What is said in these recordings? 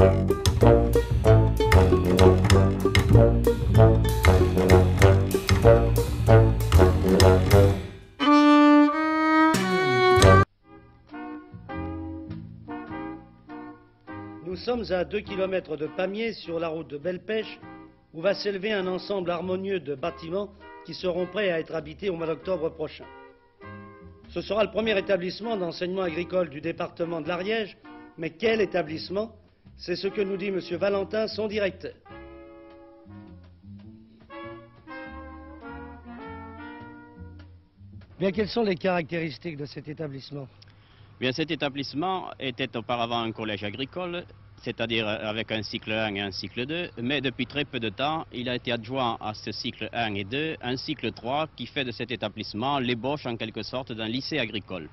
Nous sommes à 2 km de Pamiers, sur la route de Belle-Pêche, où va s'élever un ensemble harmonieux de bâtiments qui seront prêts à être habités au mois d'octobre prochain. Ce sera le premier établissement d'enseignement agricole du département de l'Ariège, mais quel établissement? C'est ce que nous dit M. Valentin, son directeur. Bien, quelles sont les caractéristiques de cet établissement? Bien, cet établissement était auparavant un collège agricole, c'est-à-dire avec un cycle 1 et un cycle 2, mais depuis très peu de temps, il a été adjoint à ce cycle 1 et 2, un cycle 3 qui fait de cet établissement l'ébauche en quelque sorte d'un lycée agricole.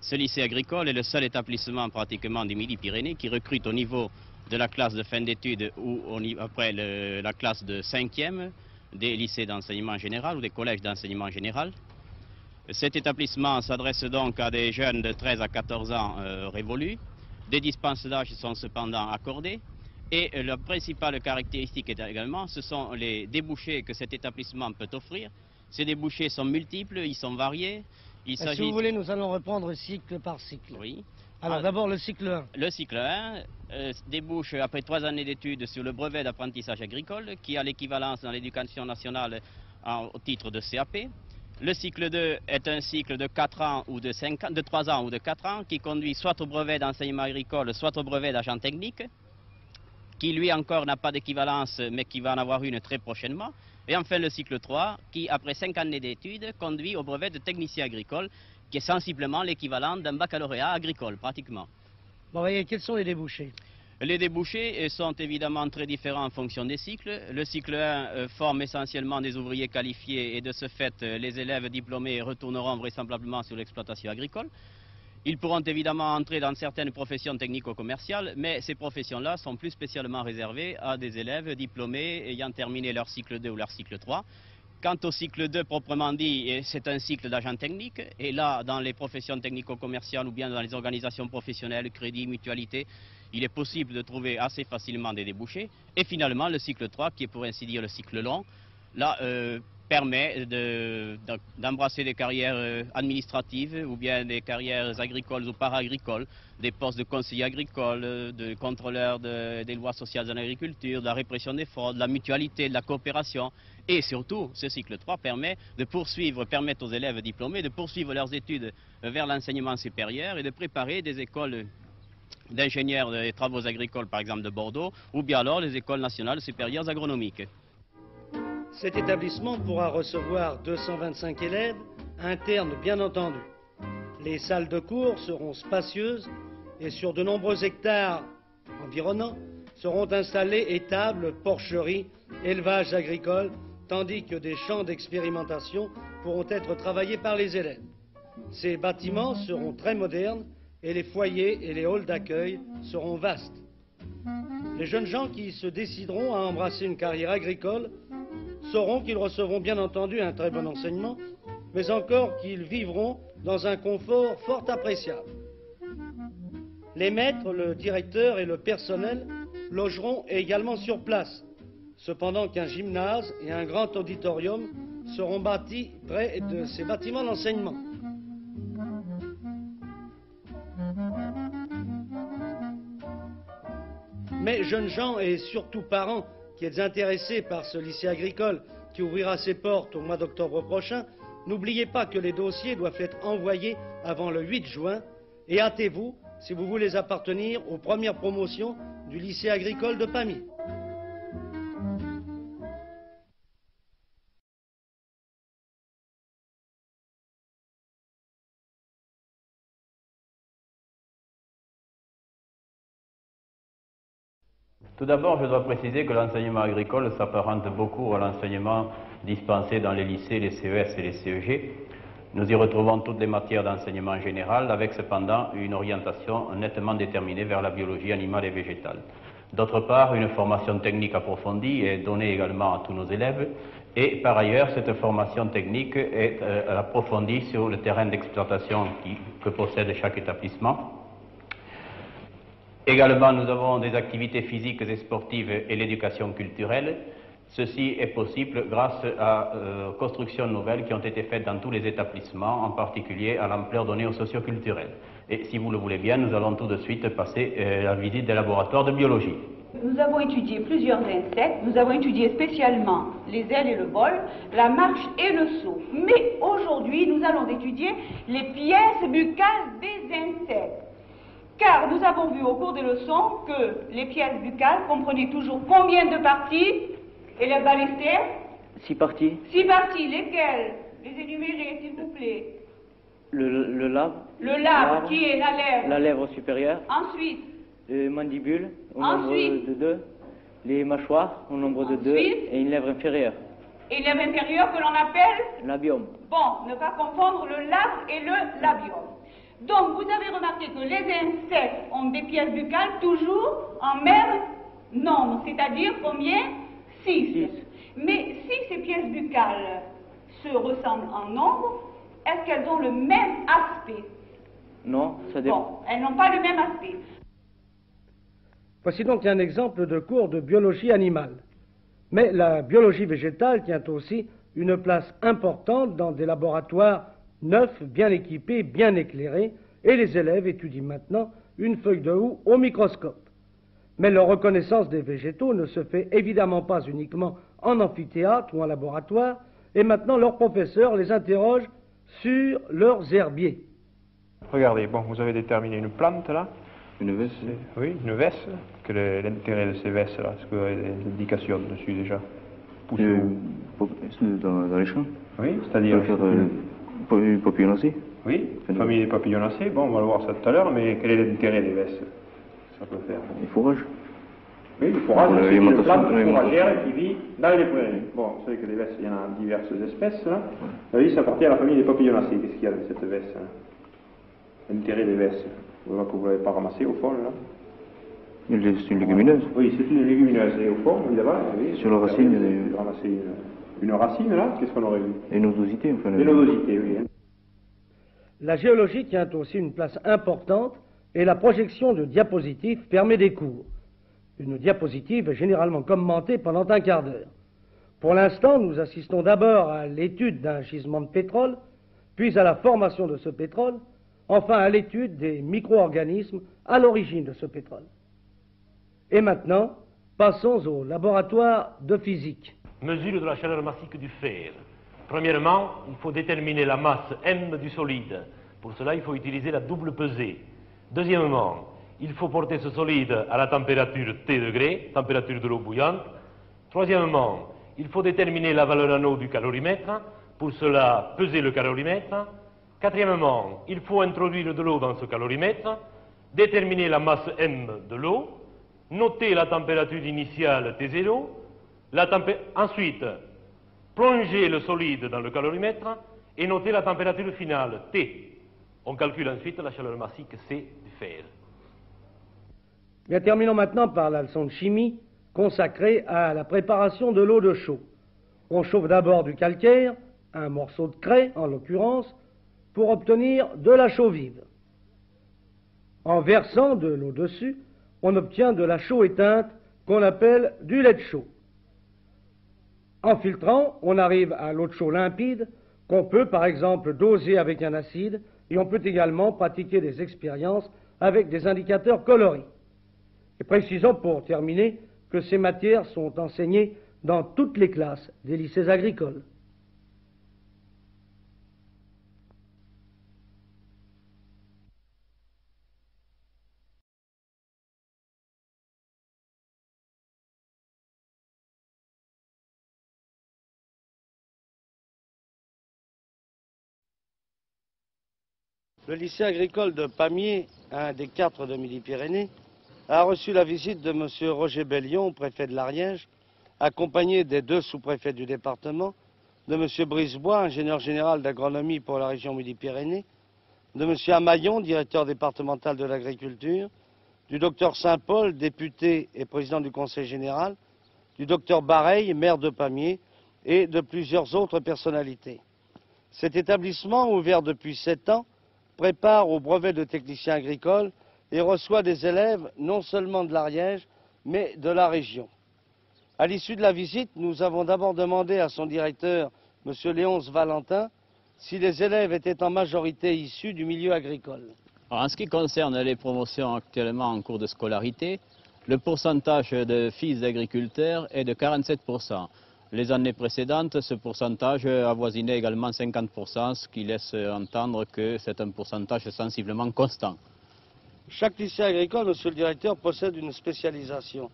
Ce lycée agricole est le seul établissement pratiquement du Midi-Pyrénées qui recrute au niveau de la classe de fin d'études ou après la classe de 5e des lycées d'enseignement général ou des collèges d'enseignement général. Cet établissement s'adresse donc à des jeunes de 13 à 14 ans révolus. Des dispenses d'âge sont cependant accordées. Et la principale caractéristique également, ce sont les débouchés que cet établissement peut offrir. Ces débouchés sont multiples, ils sont variés. Si vous voulez, nous allons reprendre cycle par cycle. Oui. Alors d'abord le cycle 1. Le cycle 1 débouche après 3 années d'études sur le brevet d'apprentissage agricole qui a l'équivalence dans l'éducation nationale au titre de CAP. Le cycle 2 est un cycle de 4 ans ou de 5 ans, de 3 ans ou de 4 ans qui conduit soit au brevet d'enseignement agricole, soit au brevet d'agent technique, qui lui encore n'a pas d'équivalence mais qui va en avoir une très prochainement. Et enfin le cycle 3 qui, après 5 années d'études, conduit au brevet de technicien agricole, qui est sensiblement l'équivalent d'un baccalauréat agricole, pratiquement. Bon, voyez, quels sont les débouchés? Les débouchés sont évidemment très différents en fonction des cycles. Le cycle 1 forme essentiellement des ouvriers qualifiés et de ce fait, les élèves diplômés retourneront vraisemblablement sur l'exploitation agricole. Ils pourront évidemment entrer dans certaines professions technico-commerciales, mais ces professions-là sont plus spécialement réservées à des élèves diplômés ayant terminé leur cycle 2 ou leur cycle 3. Quant au cycle 2 proprement dit, c'est un cycle d'agent technique, et là, dans les professions technico-commerciales ou bien dans les organisations professionnelles, crédit, mutualité, il est possible de trouver assez facilement des débouchés. Et finalement, le cycle 3, qui est pour ainsi dire le cycle long, là, permet d'embrasser des carrières administratives ou bien des carrières agricoles ou para-agricoles, des postes de conseiller agricole, de contrôleur des lois sociales en agriculture, de la répression des fraudes, de la mutualité, de la coopération. Et surtout, ce cycle 3 permet aux élèves diplômés de poursuivre leurs études vers l'enseignement supérieur et de préparer des écoles d'ingénieurs des travaux agricoles, par exemple de Bordeaux, ou bien alors les écoles nationales supérieures agronomiques. Cet établissement pourra recevoir 225 élèves, internes bien entendu. Les salles de cours seront spacieuses et sur de nombreux hectares environnants seront installés étables, porcheries, élevages agricoles, tandis que des champs d'expérimentation pourront être travaillés par les élèves. Ces bâtiments seront très modernes et les foyers et les halls d'accueil seront vastes. Les jeunes gens qui se décideront à embrasser une carrière agricole sauront qu'ils recevront bien entendu un très bon enseignement, mais encore qu'ils vivront dans un confort fort appréciable. Les maîtres, le directeur et le personnel logeront également sur place, cependant qu'un gymnase et un grand auditorium seront bâtis près de ces bâtiments d'enseignement. Mais jeunes gens et surtout parents qui êtes intéressés par ce lycée agricole qui ouvrira ses portes au mois d'octobre prochain, n'oubliez pas que les dossiers doivent être envoyés avant le 8 juin et hâtez-vous si vous voulez appartenir aux premières promotions du lycée agricole de Pamiers. Tout d'abord, je dois préciser que l'enseignement agricole s'apparente beaucoup à l'enseignement dispensé dans les lycées, les CES et les CEG. Nous y retrouvons toutes les matières d'enseignement général, avec cependant une orientation nettement déterminée vers la biologie animale et végétale. D'autre part, une formation technique approfondie est donnée également à tous nos élèves, et par ailleurs, cette formation technique est approfondie sur le terrain d'exploitation que possède chaque établissement. Également, nous avons des activités physiques et sportives et l'éducation culturelle. Ceci est possible grâce à constructions nouvelles qui ont été faites dans tous les établissements, en particulier à l'ampleur donnée aux socioculturels. Et si vous le voulez bien, nous allons tout de suite passer à la visite des laboratoires de biologie. Nous avons étudié plusieurs insectes, nous avons étudié spécialement les ailes et le vol, la marche et le saut. Mais aujourd'hui, nous allons étudier les pièces buccales des insectes. Car nous avons vu au cours des leçons que les pièces buccales comprenaient toujours combien de parties? Élève Ballester? 6 parties. 6 parties, lesquelles? Les énumérer, s'il vous plaît. Le labre. Le labre, qui est la lèvre? La lèvre supérieure. Ensuite. Les mandibules, au Ensuite. nombre de 2. Les mâchoires, au nombre de 2. Ensuite. Et une lèvre inférieure. Et lèvre inférieure que l'on appelle? Labium. Bon, ne pas confondre le labre et le labium. Donc, vous avez remarqué que les insectes ont des pièces buccales toujours en même nombre, c'est-à-dire combien? 6. Mais si ces pièces buccales se ressemblent en nombre, est-ce qu'elles ont le même aspect? Non, ça dépend. Bon, elles n'ont pas le même aspect. Voici donc un exemple de cours de biologie animale. Mais la biologie végétale tient aussi une place importante dans des laboratoires neufs, bien équipés, bien éclairés, et les élèves étudient maintenant une feuille de houx au microscope. Mais leur reconnaissance des végétaux ne se fait évidemment pas uniquement en amphithéâtre ou en laboratoire, et maintenant leurs professeurs les interrogent sur leurs herbiers. Regardez, bon, vous avez déterminé une plante là. Une veste? Oui, une veste. Quel est l'intérêt de ces vestes là? Est-ce que vous avez des indications dessus déjà? Dans les champs? Oui, c'est-à-dire Une papillonacée? Oui, famille des papillonacées. Bon, on va le voir ça tout à l'heure, mais quel est l'intérêt des vestes? Ça peut faire. Les fourrages? Oui, le fourrage, c'est une plante l'alimentation. fourragère qui vit dans les prairies. Bon, vous savez que les vestes, il y en a diverses espèces. Là. Oui, ça appartient à la famille des papillonacées. Qu'est-ce qu'il y a de cette veste? L'intérêt des vestes. Vous voyez que vous ne l'avez pas ramassé au fond, là. C'est une légumineuse? Oui, c'est une légumineuse. Et au fond, évidemment, oui, sur la racine, vous avez ramassé une racine, là. Qu'est-ce qu'on aurait vu? Les nodosités, enfin. Les nodosités, oui. Hein. La géologie tient aussi une place importante et la projection de diapositives permet des cours. Une diapositive est généralement commentée pendant un quart d'heure. Pour l'instant, nous assistons d'abord à l'étude d'un gisement de pétrole, puis à la formation de ce pétrole, enfin à l'étude des micro-organismes à l'origine de ce pétrole. Et maintenant, passons au laboratoire de physique. Mesure de la chaleur massique du fer. Premièrement, il faut déterminer la masse M du solide. Pour cela, il faut utiliser la double pesée. Deuxièmement, il faut porter ce solide à la température T degrés, température de l'eau bouillante. Troisièmement, il faut déterminer la valeur en eau du calorimètre. Pour cela, peser le calorimètre. Quatrièmement, il faut introduire de l'eau dans ce calorimètre, déterminer la masse M de l'eau, noter la température initiale T0, ensuite plonger le solide dans le calorimètre et noter la température finale T. On calcule ensuite la chaleur massique C du fer. Bien, terminons maintenant par la leçon de chimie consacrée à la préparation de l'eau de chaux. On chauffe d'abord du calcaire, un morceau de craie en l'occurrence, pour obtenir de la chaux vive. En versant de l'eau dessus, on obtient de la chaux éteinte qu'on appelle du lait de chaux. En filtrant, on arrive à l'eau de chaux limpide qu'on peut par exemple doser avec un acide et on peut également pratiquer des expériences avec des indicateurs coloris. Et précisons pour terminer que ces matières sont enseignées dans toutes les classes des lycées agricoles. Le lycée agricole de Pamiers, un des 4 de Midi-Pyrénées, a reçu la visite de M. Roger Bellion, préfet de l'Ariège, accompagné des 2 sous-préfets du département, de M. Brisebois, ingénieur général d'agronomie pour la région Midi-Pyrénées, de M. Amaillon, directeur départemental de l'agriculture, du Dr Saint-Paul, député et président du Conseil général, du Dr Bareil, maire de Pamiers, et de plusieurs autres personnalités. Cet établissement, ouvert depuis 7 ans, prépare au brevet de technicien agricole et reçoit des élèves non seulement de l'Ariège, mais de la région. À l'issue de la visite, nous avons d'abord demandé à son directeur, M. Léonce Valentin, si les élèves étaient en majorité issus du milieu agricole. Alors, en ce qui concerne les promotions actuellement en cours de scolarité, le pourcentage de fils d'agriculteurs est de 47%. Les années précédentes, ce pourcentage avoisinait également 50%, ce qui laisse entendre que c'est un pourcentage sensiblement constant. Chaque lycée agricole, monsieur le directeur, possède une spécialisation.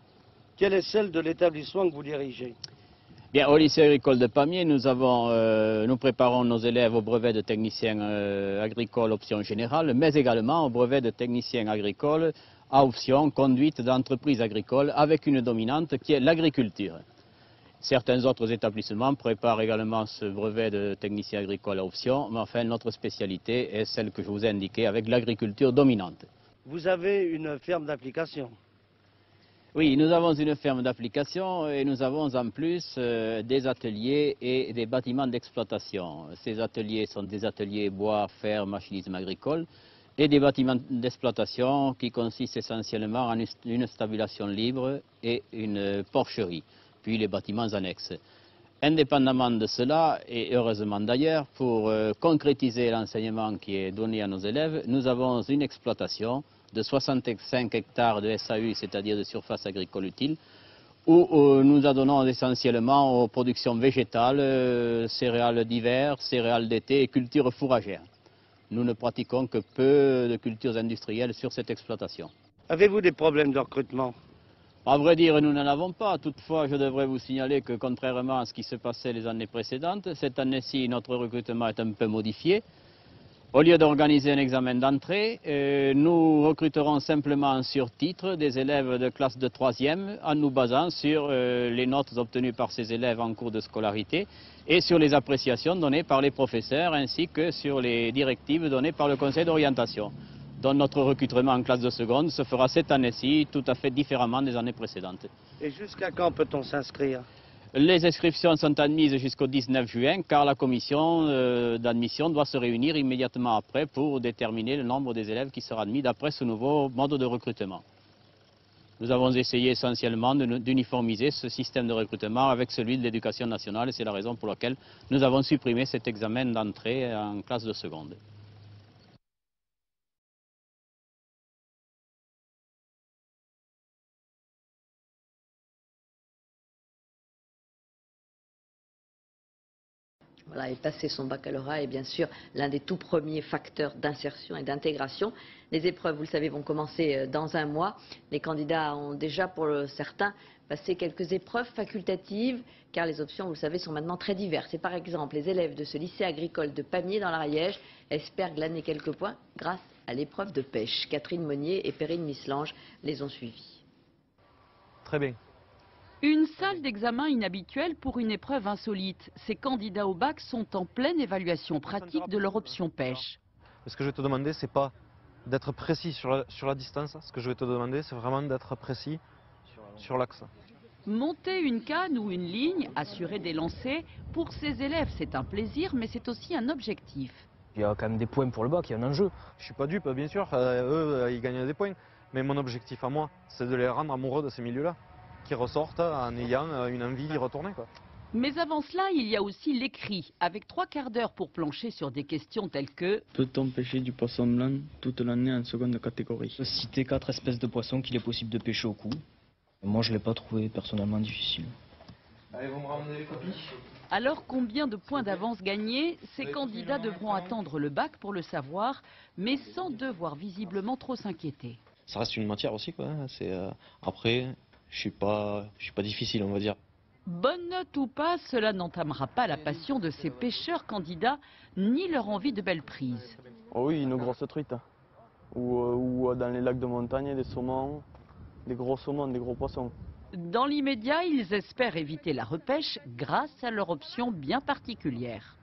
Quelle est celle de l'établissement que vous dirigez? Bien, au lycée agricole de Pamiers, nous préparons nos élèves au brevet de technicien agricole option générale, mais également au brevet de technicien agricole à option conduite d'entreprise agricole avec une dominante qui est l'agriculture. Certains autres établissements préparent également ce brevet de technicien agricole à option, mais enfin notre spécialité est celle que je vous ai indiquée avec l'agriculture dominante. Vous avez une ferme d'application? Oui, nous avons une ferme d'application et nous avons en plus des ateliers et des bâtiments d'exploitation. Ces ateliers sont des ateliers bois, fer, machinisme agricole et des bâtiments d'exploitation qui consistent essentiellement en une stabulation libre et une porcherie, puis les bâtiments annexes. Indépendamment de cela, et heureusement d'ailleurs, pour concrétiser l'enseignement qui est donné à nos élèves, nous avons une exploitation de 65 hectares de SAU, c'est-à-dire de surface agricole utile, où nous adonnons essentiellement aux productions végétales, céréales d'hiver, céréales d'été et cultures fourragères. Nous ne pratiquons que peu de cultures industrielles sur cette exploitation. Avez-vous des problèmes de recrutement? À vrai dire, nous n'en avons pas. Toutefois, je devrais vous signaler que contrairement à ce qui se passait les années précédentes, cette année-ci, notre recrutement est un peu modifié. Au lieu d'organiser un examen d'entrée, nous recruterons simplement sur titre des élèves de classe de 3e en nous basant sur les notes obtenues par ces élèves en cours de scolarité et sur les appréciations données par les professeurs ainsi que sur les directives données par le conseil d'orientation. Donc notre recrutement en classe de seconde se fera cette année-ci tout à fait différemment des années précédentes. Et jusqu'à quand peut-on s'inscrire? Les inscriptions sont admises jusqu'au 19 juin car la commission d'admission doit se réunir immédiatement après pour déterminer le nombre des élèves qui sera admis d'après ce nouveau mode de recrutement. Nous avons essayé essentiellement d'uniformiser ce système de recrutement avec celui de l'éducation nationale et c'est la raison pour laquelle nous avons supprimé cet examen d'entrée en classe de seconde. Voilà, et passer son baccalauréat est bien sûr l'un des tout premiers facteurs d'insertion et d'intégration. Les épreuves, vous le savez, vont commencer dans un mois. Les candidats ont déjà, pour certains, passé quelques épreuves facultatives, car les options, vous le savez, sont maintenant très diverses. Et par exemple, les élèves de ce lycée agricole de Pamiers dans l'Ariège espèrent glaner quelques points grâce à l'épreuve de pêche. Catherine Monnier et Perrine Mislange les ont suivis. Très bien. Une salle d'examen inhabituelle pour une épreuve insolite. Ces candidats au bac sont en pleine évaluation pratique de leur option pêche. Ce que je vais te demander, c'est pas d'être précis sur la distance. Ce que je vais te demander, c'est vraiment d'être précis sur l'axe. Monter une canne ou une ligne, assurer des lancers, pour ces élèves, c'est un plaisir, mais c'est aussi un objectif. Il y a quand même des points pour le bac, il y a un enjeu. Je suis pas dupe, bien sûr. Eux, ils gagnent des points. Mais mon objectif à moi, c'est de les rendre amoureux de ces milieux-là, qui ressortent en ayant une envie d'y retourner, quoi. Mais avant cela, il y a aussi l'écrit, avec 3/4 d'heure pour plancher sur des questions telles que... Peut-on pêcher du poisson blanc toute l'année en seconde catégorie? Citer 4 espèces de poissons qu'il est possible de pêcher au coup. Moi, je ne l'ai pas trouvé personnellement difficile. Allez, vous me ramenez les copies. Alors, combien de points d'avance gagnés? Ces candidats devront attendre le bac pour le savoir, mais sans devoir visiblement trop s'inquiéter. Ça reste une matière aussi, quoi. Après, je suis pas difficile, on va dire. Bonne note ou pas, cela n'entamera pas la passion de ces pêcheurs candidats, ni leur envie de belles prises. Oh oui, une grosse truite. Ou dans les lacs de montagne, des saumons, des gros saumons, des gros poissons. Dans l'immédiat, ils espèrent éviter la repêche grâce à leur option bien particulière.